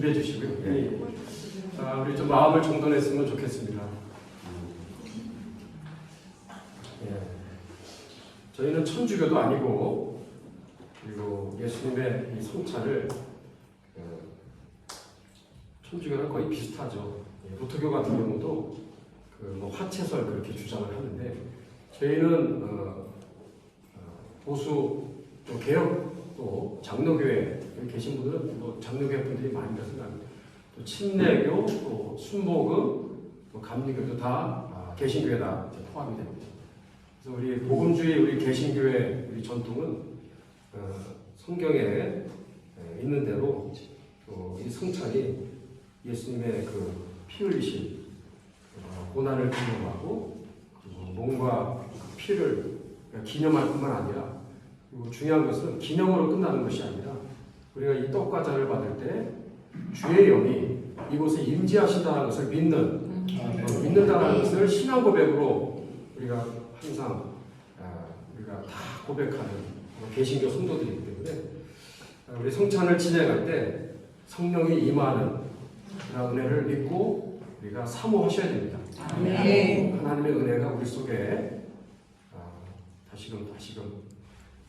준비해 주시고요. 네. 우리 좀 마음을 정돈했으면 좋겠습니다. 네. 저희는 천주교도 아니고, 그리고 예수님의 이 성찬을 천주교랑 거의 비슷하죠. 루터교 같은 경우도 뭐 화채설 그렇게 주장을 하는데, 저희는 보수 또 개혁 또 장로교회 계신 분들은 뭐 장로교회 분들이 많이 생각합니다. 또 침례교, 또 순복음, 또 감리교도 다 개신교에 다 포함이 됩니다. 그래서 우리 복음주의 우리 개신교회 우리 전통은 성경에 있는 대로 또 이 성찬이 예수님의 그 피 흘리신 고난을 기념하고 몸과 피를 기념할 뿐만 아니라, 그리고 중요한 것은 기념으로 끝나는 것이 아니라 우리가 이 떡과 잔을 받을 때 주의 영이 이곳에 임재하신다는 것을 믿는다는 것을 신앙 고백으로 우리가 항상 우리가 다 고백하는 개신교 성도들이기 때문에 우리 성찬을 진행할 때 성령이 임하는 그런 은혜를 믿고 우리가 사모하셔야 됩니다. 하나님의 은혜가 우리 속에 다시금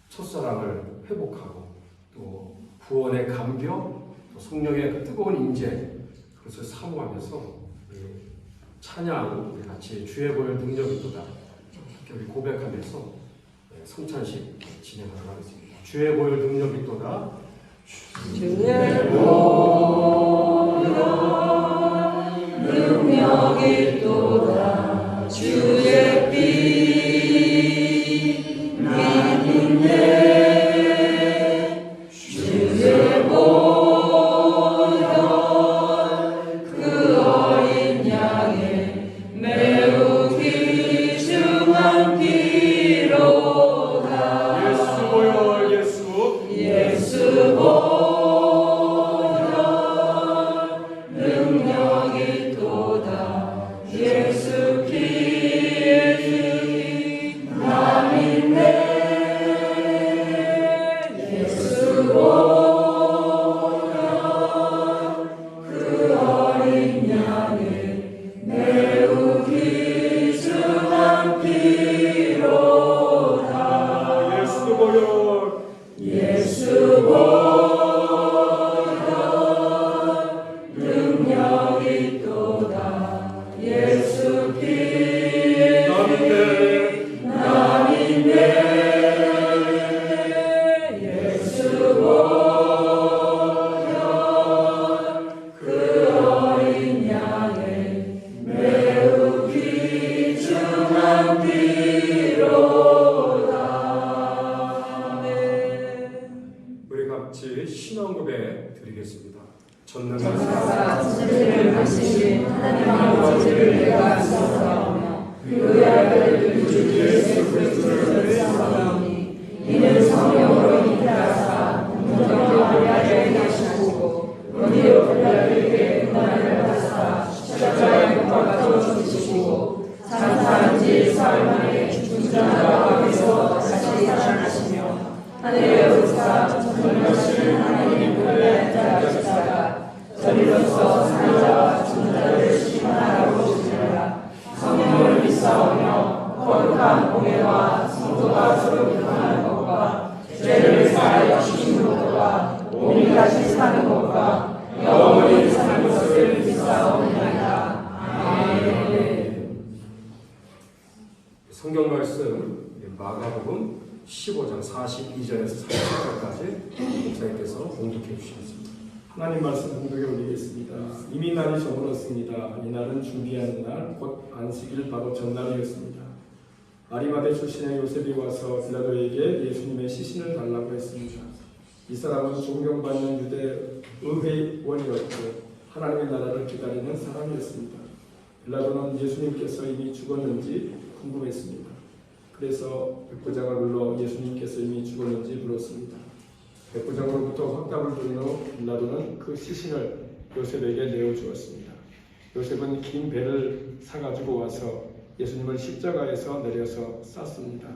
첫사랑을 회복하고 또 구원의 감격, 또 성령의 그 뜨거운 임재, 그것을 사모하면서 찬양 우리 같이 주의 보혈 능력이 있도다 이렇게 우리 고백하면서 성찬식 진행하도록 하겠습니다. 주의 보혈 능력이 있도다. 주의 보혈 능력이 있도다. 주의 피 믿는데 주의 보혈 그 어린 양의 매우 귀중한 피로다. 예수 보혈 예수 보혈 능력이 있도다. 예수 피 남인데 예수 보혈 그 어린 양의 매우 귀중한 피로다. 예수 보혈 예수 보혈 능력이 있도다. 예수 피 남인데 예수 보혈 그 어린 양의 매우 귀중한 피로다. 우리 같이 신앙 고백 드리겠습니다. 전능하사 천지를 하시는 하나님 아버지를 내가 사랑하며 그의 아들 우리 주 예수 그리스도를 사랑하니 이는 성령으로 잉태하사 동정녀 마리아에게 하시고 본디오 빌라도에게 고난을 받으사 십자가에 못 박혀 죽으시고 장사한 지 사흘 만에 죽은 자 가운데서 다시 살아나시며 하늘에 오르사 전능하신 하나님 보좌에 앉아계시다가 저리로서 사는 자와 죽은 자를 심판하라고 주시리라. 성령을 믿사오며 거룩한 공예와 성도가 서로 교통하는 것과 죄를 사하여 주시는 것과 몸이 다시 사는 것과 영원히 사는 것을 믿사오나이다. 아멘. 성경 말씀 마가복음 15장 42절에서 47절까지 목사님께서 봉독해 주시겠습니다. 하나님 말씀 공독에 올리겠습니다. 이미 날이 저물었습니다. 이날은 준비하는 날, 곧 안식일 바로 전날이었습니다. 아리마대 출신의 요셉이 와서 빌라도에게 예수님의 시신을 달라고 했습니다. 이 사람은 존경받는 유대 의회원이었고 하나님의 나라를 기다리는 사람이었습니다. 빌라도는 예수님께서 이미 죽었는지 궁금했습니다. 그래서 백부장을 불러 예수님께서 이미 죽었는지 물었습니다. 백부장으로부터 확답을 들은 후 빌라도는 그 시신을 요셉에게 내어주었습니다. 요셉은 긴 배를 사가지고 와서 예수님을 십자가에서 내려서 쌌습니다.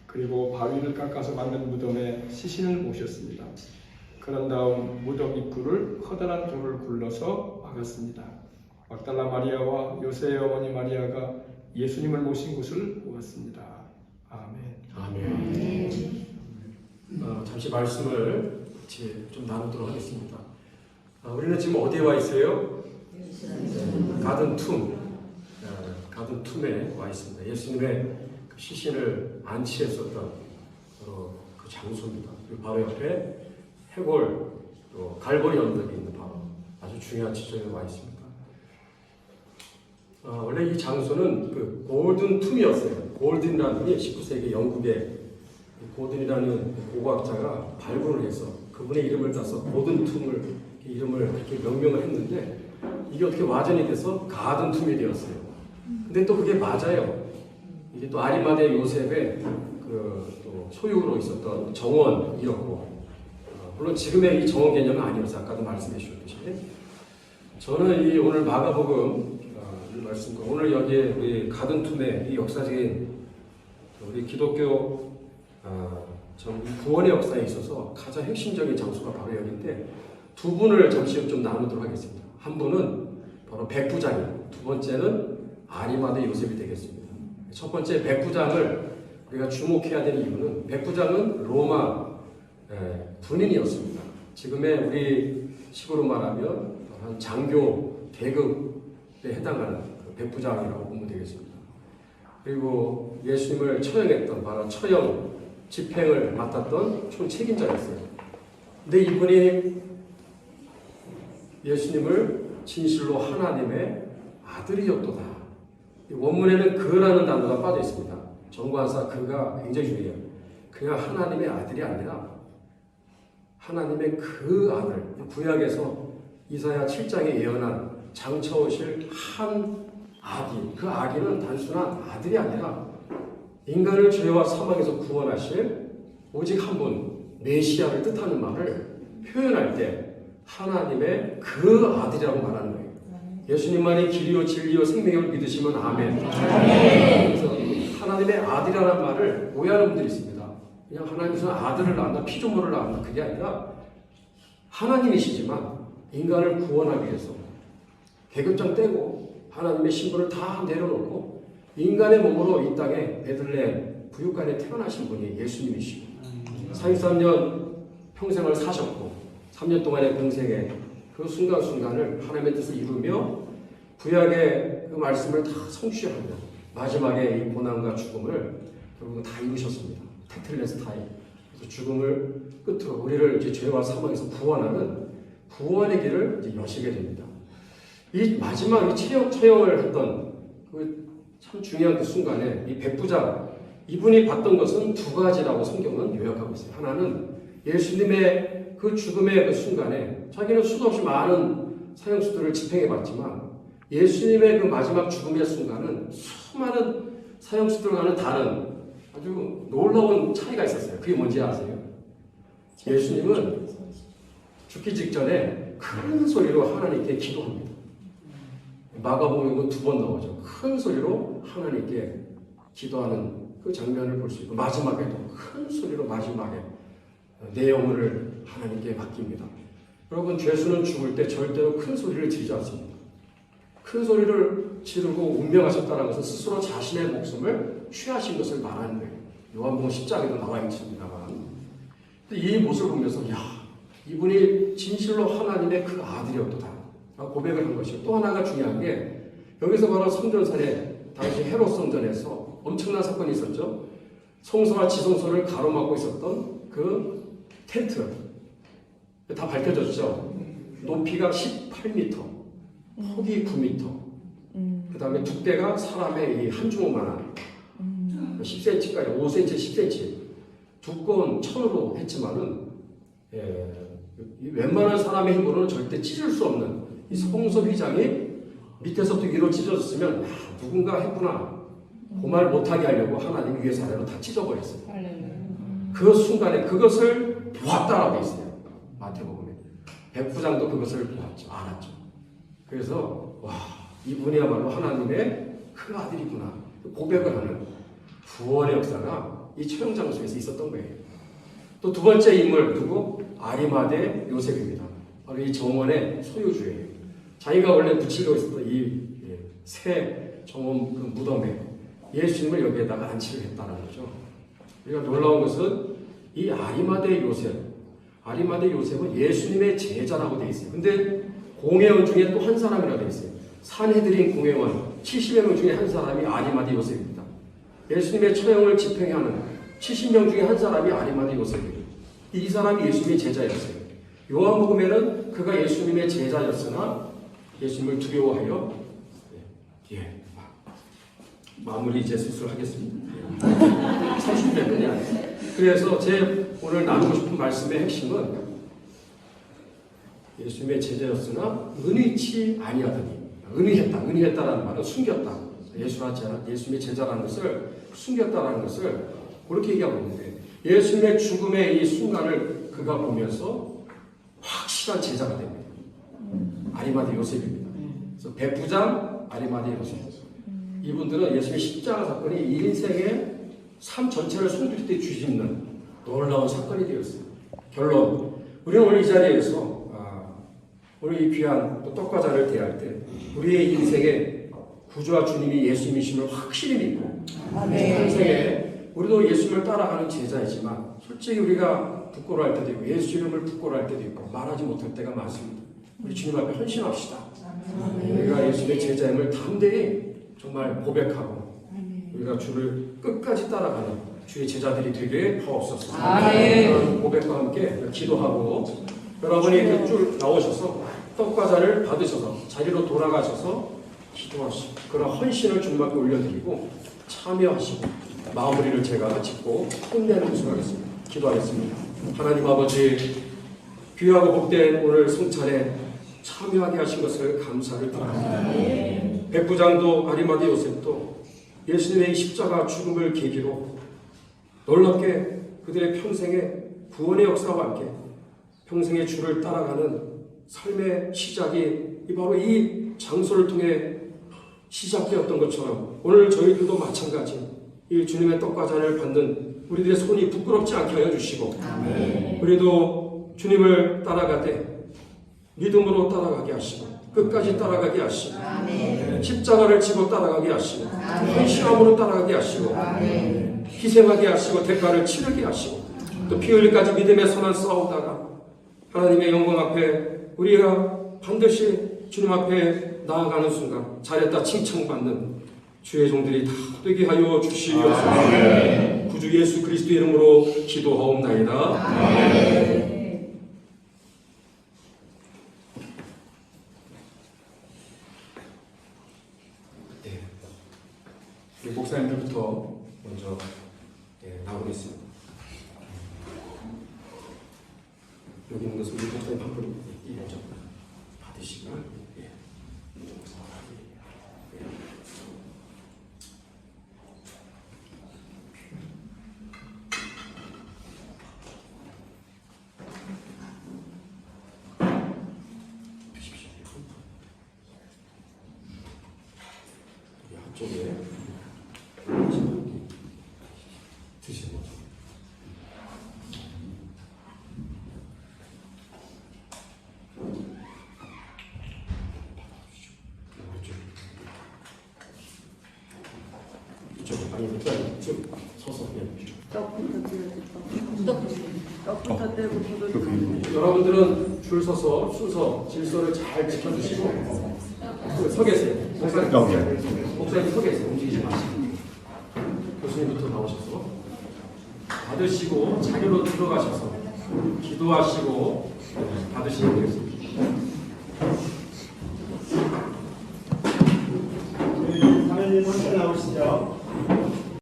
그리고 바위를 깎아서 만든 무덤에 시신을 모셨습니다. 그 그런 다음 무덤 입구를 커다란 돌을 굴러서 막았습니다. 막달라 마리아와 요새의 어머니 마리아가 예수님을 모신 곳을 보았습니다. 아멘. 아멘. 잠시 말씀을 같이 좀 나누도록 하겠습니다. 우리는 지금 어디에 와 있어요? 가든 툼에 와 있습니다. 예수님의 그 시신을 안치했었던 그 장소입니다. 그리고 바로 옆에 해골, 또 갈보리 언덕이 있는 바로 아주 중요한 지점에 와 있습니다. 원래 이 장소는 그 골든 툼이었어요. 골든이라는 분이 19세기 영국의 고든이라는 고고학자가 발굴을 해서 그분의 이름을 따서 골든 툼을 이름을 그렇게 명명을 했는데 이게 어떻게 와전이 돼서 가든 툼이 되었어요. 근데 또 그게 맞아요. 이게 또 아리마대 요셉의 또 소유로 있었던 정원이었고, 물론 지금의 이 정원 개념은 아니었어요. 아까도 말씀해 주셨듯이. 저는 이 오늘 마가복음 말씀과 오늘 여기에 우리 가든 툼의 이 역사적인 우리 기독교 구원의 역사에 있어서 가장 핵심적인 장소가 바로 여기인데 두 분을 잠시 좀 나누도록 하겠습니다. 한 분은 바로 백부장이고 두 번째는 아리마대 요셉이 되겠습니다. 첫 번째 백부장을 우리가 주목해야 되는 이유는 백부장은 로마 군인이었습니다. 지금의 우리 식으로 말하면 한 장교 대급에 해당하는 백부장이라고 보면 되겠습니다. 그리고 예수님을 처형했던 바로 처형 집행을 맡았던 총책임자였어요. 근데 이분이 예수님을 진실로 하나님의 아들이었도다. 원문에는 그라는 단어가 빠져 있습니다. 정관사 그가 굉장히 중요해요. 그냥 하나님의 아들이 아니라 하나님의 그 아들. 구약에서 이사야 7장에 예언한 장차오실 한 아기. 그 아기는 단순한 아들이 아니라 인간을 죄와 사망에서 구원하실 오직 한 분 메시아를 뜻하는 말을 표현할 때 하나님의 그 아들이라고 말하는 거예요. 예수님만이 길이요 진리요 생명을 믿으시면 아멘. 그래서 하나님의 아들이라는 말을 오해하는 분들이 있습니다. 그냥 하나님께서 아들을 낳는다, 피조물을 낳는다 그게 아니라 하나님이시지만 인간을 구원하기 위해서 계급장 떼고 하나님의 신분을 다 내려놓고 인간의 몸으로 이 땅에 베들레헴 부육간에 태어나신 분이 예수님이시고 43년 평생을 사셨고 3년 동안의 공생에 그 순간순간을 하나님의 뜻을 이루며 구약의 그 말씀을 다 성취하며 마지막에 이 고난과 죽음을 결국은 다 이루셨습니다. 테텔레스타이. 그래서 죽음을 끝으로 우리를 이제 죄와 사망에서 구원하는 구원의 길을 이제 여시게 됩니다. 이 마지막 이 처형을 했던 그 참 중요한 그 순간에 이 백부장 이분이 봤던 것은 두 가지라고 성경은 요약하고 있어요. 하나는 예수님의 그 죽음의 그 순간에 자기는 수도 없이 많은 사형수들을 집행해봤지만 예수님의 그 마지막 죽음의 순간은 수많은 사형수들과는 다른 아주 놀라운 차이가 있었어요. 그게 뭔지 아세요? 예수님은 죽기 직전에 큰 소리로 하나님께 기도합니다. 마가복음에 두 번 나오죠. 큰 소리로 하나님께 기도하는 그 장면을 볼 수 있고 마지막에도 큰 소리로 마지막에 내 영혼을 하나님께 맡깁니다. 여러분 죄수는 죽을 때 절대로 큰 소리를 지르지 않습니다. 큰 소리를 지르고 운명하셨다는 것은 스스로 자신의 목숨을 취하신 것을 말하는 거예요. 요한복음 10장에도 나와 있습니다만 이 모습을 보면서 야 이분이 진실로 하나님의 그 아들이었도다 고백을 한 것이고 또 하나가 중요한 게 여기서 바로 성전산에 당시 헤롯 성전에서 엄청난 사건이 있었죠. 성소와 지성소를 가로막고 있었던 그 텐트 다 밝혀졌죠. 높이가 18m, 폭이 9m, 그 다음에 두께가 사람의 이 한 주먹만한 10cm까지 5cm, 10cm 두꺼운 천으로 했지만은 웬만한 사람의 힘으로는 절대 찢을 수 없는 이 성소 휘장이 밑에서부터 위로 찢어졌으면 누군가 했구나 그 말 못하게 하려고 하나님이 위에서 아래로 다 찢어버렸어요. 그 순간에 그것을 보았다라고 돼 있어요. 마태복음에 백부장도 그것을 보았죠. 알았죠. 그래서 와 이분이야말로 하나님의 그 아들이구나 고백을 하는 구원의 역사가 이 처형 장소에서 있었던 거예요. 또 두 번째 인물 누구? 아리마대 요셉입니다. 바로 이 정원의 소유주예요. 자기가 원래 붙이려고 했었던 이 새 정원 그 무덤에 예수님을 여기에다가 안치를 했다는 거죠. 우리가 놀라운 것은 이 아리마대 요셉은 예수님의 제자라고 되어 있어요. 근데 공회원 중에 또 한 사람이라고 되어 있어요. 산헤드린 공회원 70여 명 중에 한 사람이 아리마대 요셉입니다. 예수님의 처형을 집행하는 70명 중에 한 사람이 아리마대 요셉이에요. 이 사람이 예수님의 제자였어요. 요한복음에는 그가 예수님의 제자였으나 예수님을 두려워하여 마무리 이제 수술하겠습니다. 30분 그냥. 그래서 제 오늘 나누고 싶은 말씀의 핵심은 예수님의 제자였으나 은의치 아니하더니 은의했다라는 말은 숨겼다. 예수님의 제자라는 것을 숨겼다라는 것을 그렇게 얘기하고 있는데 예수님의 죽음의 이 순간을 그가 보면서 확실한 제자가 됩니다. 아리마대 요셉입니다. 그래서 백부장 아리마대 요셉. 이분들은 예수님의 십자가 사건이 인생의 삶 전체를 송두리 때 뒤집는 놀라운 사건이 되었어요. 결론, 우리는 오늘 이 자리에서 오늘 이 귀한 떡과자를 대할 때 우리의 인생의 구주와 주님이 예수님이심을 확실히 믿고 인생에 우리도 예수님을 따라가는 제자이지만 솔직히 우리가 부끄러워할 때도 있고 예수 이름을 부끄러워할 때도 있고 말하지 못할 때가 많습니다. 우리 주님 앞에 헌신합시다. 우리가 예수님의 제자임을 담대히 정말 고백하고 우리가 주를 끝까지 따라가는 주의 제자들이 되게 하옵소서. 그런 고백과 함께 기도하고 여러분이 쭉 나오셔서 떡과자를 받으셔서 자리로 돌아가셔서 기도하시고 그런 헌신을 주님 앞에 올려드리고 참여하시고 마무리를 제가 짓고 끝내는 수고하겠습니다. 기도하겠습니다. 하나님 아버지 귀하고 복된 오늘 성찬에 참여하게 하신 것을 감사를 드립니다. 백부장도 아리마대 요셉도 예수님의 십자가 죽음을 계기로 놀랍게 그들의 평생의 구원의 역사와 함께 평생의 주를 따라가는 삶의 시작이 바로 이 장소를 통해 시작되었던 것처럼 오늘 저희들도 마찬가지 이 주님의 떡과자를 받는 우리들의 손이 부끄럽지 않게 하여 주시고 우리도 주님을 따라가되 믿음으로 따라가게 하시고 끝까지 따라가게 하시고 십자가를 지고 따라가게 하시고 헌신함으로 따라가게 하시고 희생하게 하시고 대가를 치르게 하시고 또 피 흘리까지 믿음의 선한 싸우다가 하나님의 영광 앞에 우리가 반드시 주님 앞에 나아가는 순간 잘했다 칭찬받는 주의 종들이 다 되게 하여 주시옵소서. 구주 예수 그리스도 이름으로 기도하옵나이다. 우리 목사님들부터 먼저 나오겠습니다. 여기 있는 것은 우리 목사님 한 분 먼저 받으시고 한쪽에 드시는 거죠. 이쪽 아니 일단 좀 서서 떡부터 떼고 포도. 여러분들은 줄 서서 순서 질서를 잘 지켜주시고 서 계세요. 목사님 서 계세요. 움직이지 마시고 교수님부터 나오셔서 받으시고 자리로 들어가셔서 기도하시고 받으시면 되겠습니다.